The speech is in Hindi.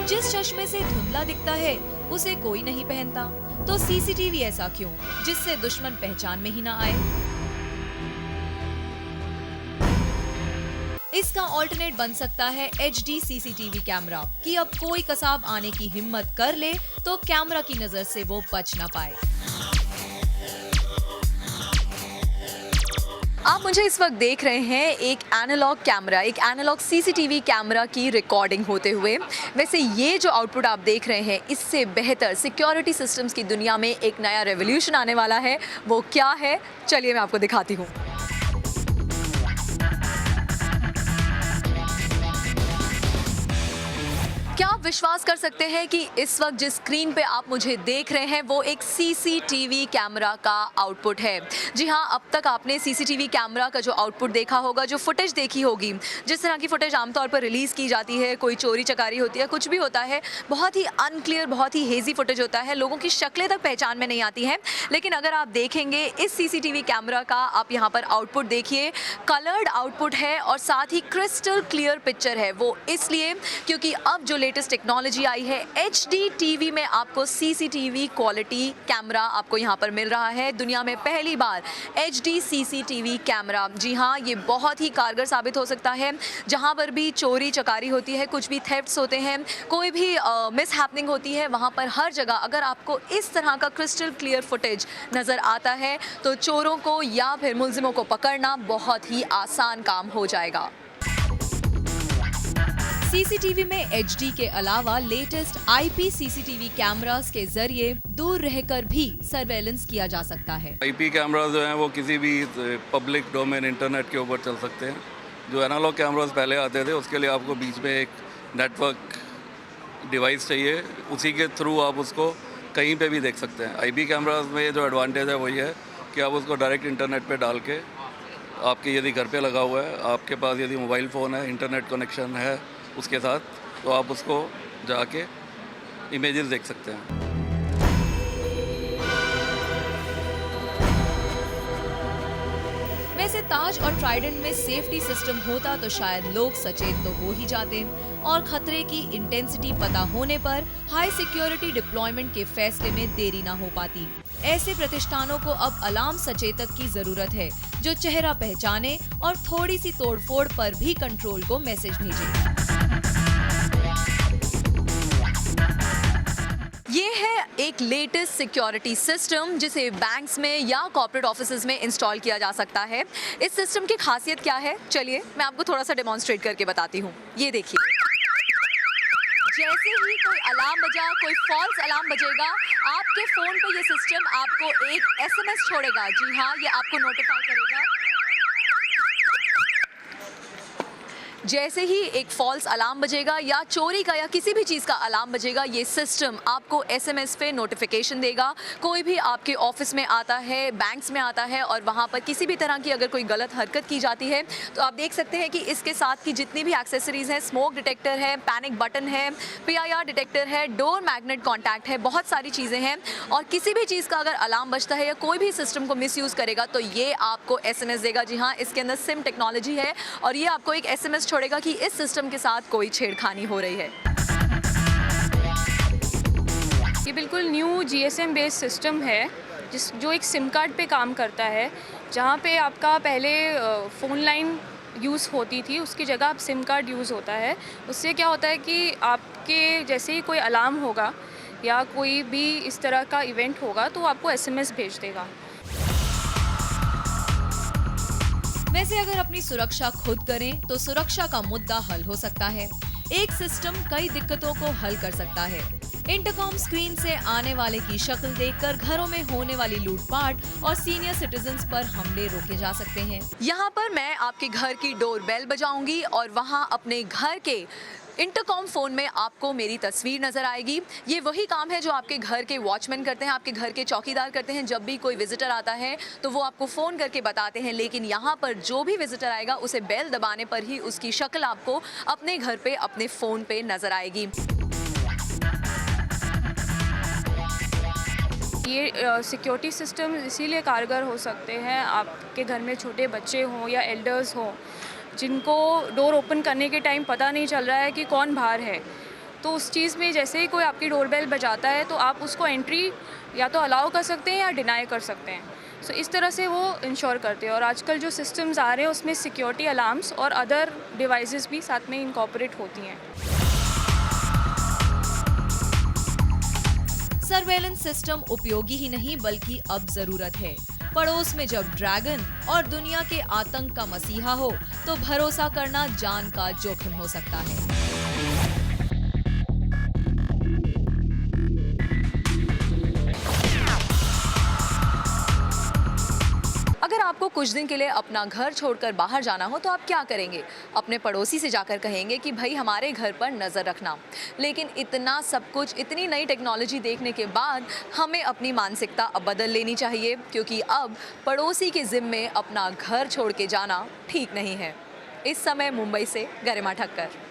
जिस चश्मे से धुंधला दिखता है उसे कोई नहीं पहनता, तो सीसीटीवी ऐसा क्यों जिससे दुश्मन पहचान में ही ना आए। इसका ऑल्टरनेट बन सकता है HD सीसीटीवी कैमरा कि अब कोई कसाब आने की हिम्मत कर ले तो कैमरा की नजर से वो बच ना पाए। आप मुझे इस वक्त देख रहे हैं एक एनालॉग कैमरा, एक एनालॉग सीसीटीवी कैमरा की रिकॉर्डिंग होते हुए। वैसे ये जो आउटपुट आप देख रहे हैं, इससे बेहतर सिक्योरिटी सिस्टम्स की दुनिया में एक नया रेवोल्यूशन आने वाला है। वो क्या है, चलिए मैं आपको दिखाती हूँ। क्या आप विश्वास कर सकते हैं कि इस वक्त जिस स्क्रीन पे आप मुझे देख रहे हैं वो एक सीसीटीवी कैमरा का आउटपुट है। जी हाँ, अब तक आपने सीसीटीवी कैमरा का जो आउटपुट देखा होगा, जो फुटेज देखी होगी, जिस तरह की फुटेज आमतौर पर रिलीज़ की जाती है, कोई चोरी चकारी होती है, कुछ भी होता है, बहुत ही अनक्लियर, बहुत ही हेजी फुटेज होता है, लोगों की शक्लें तक पहचान में नहीं आती हैं। लेकिन अगर आप देखेंगे इस सीसीटीवी कैमरा का, आप यहाँ पर आउटपुट देखिए, कलर्ड आउटपुट है और साथ ही क्रिस्टल क्लियर पिक्चर है। वो इसलिए क्योंकि अब जो लेटेस्ट टेक्नोलॉजी आई है, HD टीवी में आपको सीसीटीवी क्वालिटी कैमरा आपको यहाँ पर मिल रहा है। दुनिया में पहली बार HD सीसीटीवी कैमरा। जी हाँ, ये बहुत ही कारगर साबित हो सकता है। जहाँ पर भी चोरी चकारी होती है, कुछ भी थेफ्ट्स होते हैं, कोई भी मिस हैपनिंग होती है, वहाँ पर हर जगह अगर आपको इस तरह का क्रिस्टल क्लियर फुटेज नज़र आता है तो चोरों को या फिर मुलजिमों को पकड़ना बहुत ही आसान काम हो जाएगा। सीसीटीवी में HD के अलावा लेटेस्ट IP सीसीटीवी कैमरास के जरिए दूर रहकर भी सर्वेलेंस किया जा सकता है। IP कैमरास जो हैं वो किसी भी पब्लिक डोमेन इंटरनेट के ऊपर चल सकते हैं। जो एनालॉग कैमरास पहले आते थे उसके लिए आपको बीच में एक नेटवर्क डिवाइस चाहिए, उसी के थ्रू आप उसको कहीं पे भी देख सकते हैं। IP कैमरास में जो एडवांटेज है वही है कि आप उसको डायरेक्ट इंटरनेट पे डाल के, आपके यदि घर पे लगा हुआ है, आपके पास यदि मोबाइल फ़ोन है, इंटरनेट कनेक्शन है उसके साथ, तो आप उसको जाके इमेजेस देख सकते हैं। वैसे ताज और ट्राइडेंट में सेफ्टी सिस्टम होता तो शायद लोग सचेत तो हो ही जाते और खतरे की इंटेंसिटी पता होने पर हाई सिक्योरिटी डिप्लॉयमेंट के फैसले में देरी ना हो पाती। ऐसे प्रतिष्ठानों को अब अलार्म सचेतक की जरूरत है जो चेहरा पहचाने और थोड़ी सी तोड़फोड़ पर भी कंट्रोल को मैसेज भेजे। ये है एक लेटेस्ट सिक्योरिटी सिस्टम जिसे बैंक्स में या कॉर्पोरेट ऑफिसेज में इंस्टॉल किया जा सकता है। इस सिस्टम की खासियत क्या है, चलिए मैं आपको थोड़ा सा डेमोन्स्ट्रेट करके बताती हूँ। ये देखिए, जैसे ही कोई अलार्म बजा, कोई फॉल्स अलार्म बजेगा, आपके फ़ोन पे ये सिस्टम आपको एक SMS छोड़ेगा। जी हाँ, ये आपको नोटिफाई करेगा। जैसे ही एक फॉल्स अलार्म बजेगा या चोरी का या किसी भी चीज़ का अलार्म बजेगा, ये सिस्टम आपको SMS पे नोटिफिकेशन देगा। कोई भी आपके ऑफिस में आता है, बैंक्स में आता है और वहाँ पर किसी भी तरह की अगर कोई गलत हरकत की जाती है तो आप देख सकते हैं कि इसके साथ की जितनी भी एक्सेसरीज़ हैं, स्मोक डिटेक्टर है, पैनिक बटन है, PIR डिटेक्टर है, डोर मैग्नेट कॉन्टैक्ट है, बहुत सारी चीज़ें हैं। और किसी भी चीज़ का अगर अलार्म बजता है या कोई भी सिस्टम को मिसयूज़ करेगा तो ये आपको SMS देगा। जी हाँ, इसके अंदर सिम टेक्नोलॉजी है और ये आपको एक SMS छोड़ेगा कि इस सिस्टम के साथ कोई छेड़खानी हो रही है। ये बिल्कुल न्यू GSM बेस्ड सिस्टम है जो एक सिम कार्ड पे काम करता है। जहाँ पे आपका पहले फ़ोन लाइन यूज़ होती थी, उसकी जगह अब सिम कार्ड यूज़ होता है। उससे क्या होता है कि आपके जैसे ही कोई अलार्म होगा या कोई भी इस तरह का इवेंट होगा तो आपको SMS भेज देगा। वैसे अगर अपनी सुरक्षा खुद करें तो सुरक्षा का मुद्दा हल हो सकता है। एक सिस्टम कई दिक्कतों को हल कर सकता है। इंटरकॉम स्क्रीन से आने वाले की शक्ल देखकर घरों में होने वाली लूटपाट और सीनियर सिटीजन्स पर हमले रोके जा सकते हैं। यहाँ पर मैं आपके घर की डोर बेल बजाऊंगी और वहाँ अपने घर के इंटरकॉम फ़ोन में आपको मेरी तस्वीर नज़र आएगी। ये वही काम है जो आपके घर के वॉचमैन करते हैं, आपके घर के चौकीदार करते हैं। जब भी कोई विजिटर आता है तो वो आपको फ़ोन करके बताते हैं, लेकिन यहाँ पर जो भी विजिटर आएगा उसे बेल दबाने पर ही उसकी शक्ल आपको अपने घर पे, अपने फ़ोन पे नज़र आएगी। ये सिक्योरिटी सिस्टम इसीलिए कारगर हो सकते हैं, आपके घर में छोटे बच्चे हों या एल्डर्स हों जिनको डोर ओपन करने के टाइम पता नहीं चल रहा है कि कौन बाहर है, तो उस चीज़ में जैसे ही कोई आपकी डोरबेल बजाता है तो आप उसको एंट्री या तो अलाउ कर सकते हैं या डिनाई कर सकते हैं। सो इस तरह से वो इंश्योर करते हैं। और आजकल जो सिस्टम्स आ रहे हैं उसमें सिक्योरिटी अलार्म्स और अदर डिवाइसेस भी साथ में इनकॉर्पोरेट होती हैं। सर्वेलेंस सिस्टम उपयोगी ही नहीं बल्कि अब जरूरत है। पड़ोस में जब ड्रैगन और दुनिया के आतंक का मसीहा हो तो भरोसा करना जान का जोखिम हो सकता है। अगर आपको कुछ दिन के लिए अपना घर छोड़कर बाहर जाना हो तो आप क्या करेंगे? अपने पड़ोसी से जाकर कहेंगे कि भाई हमारे घर पर नज़र रखना। लेकिन इतना सब कुछ, इतनी नई टेक्नोलॉजी देखने के बाद हमें अपनी मानसिकता अब बदल लेनी चाहिए, क्योंकि अब पड़ोसी के जिम्मे अपना घर छोड़ के जाना ठीक नहीं है। इस समय मुंबई से गरिमा ठक्कर।